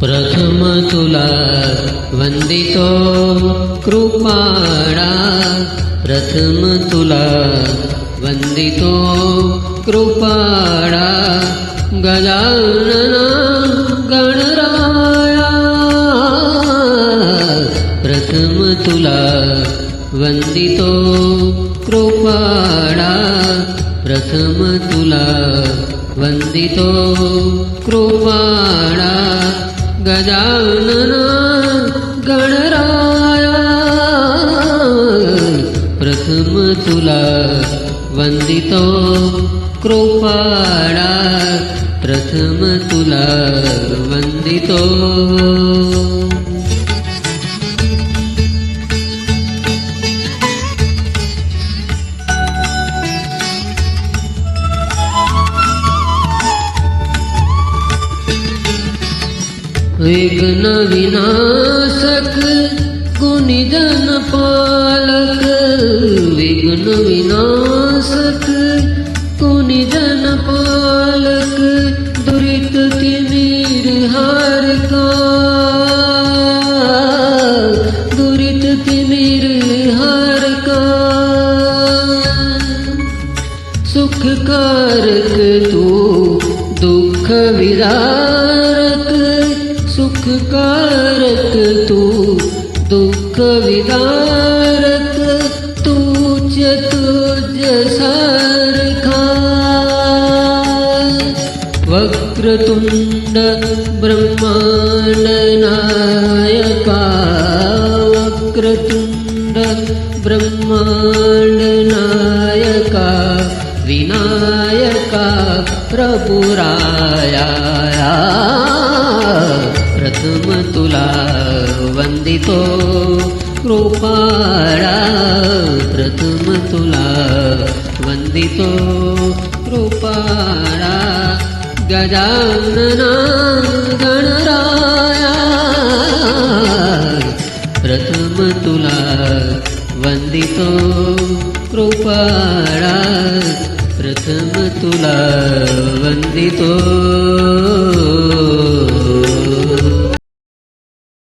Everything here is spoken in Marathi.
प्रथम तुला वंदितो कृपाळा, प्रथम तुला वंदितो कृपाळा, गजानना गणराया. प्रथम तुला वंदितो कृपाळा, प्रथम तुला वंदितो कृपाळा, गजानना गणराया. प्रथम तुला वंदितो कृपाळा, प्रथम तुला वंदितो. विघ्न विनाशक गुणिजन पालक, विघ्न विनाशक गुणिजन पालक, दुरित तिमिर हारका, दुरित तिमिर हारका. सुखकारक तू दुःख विदारक, सुखकारक तू दुःख विदारक, तूच तुझ सारखा. वक्रतुंड ब्रह्मांड नायका, वक्रतुंड ब्रह्मांड नायका, विनायका प्रभुराया. प्रथम तुला वंदितो कृपाळा, प्रथम तुला वंदितो कृपाळा, गजानना गणराया. प्रथम तुला वंदितो कृपाळा, प्रथम तुला वंदितो.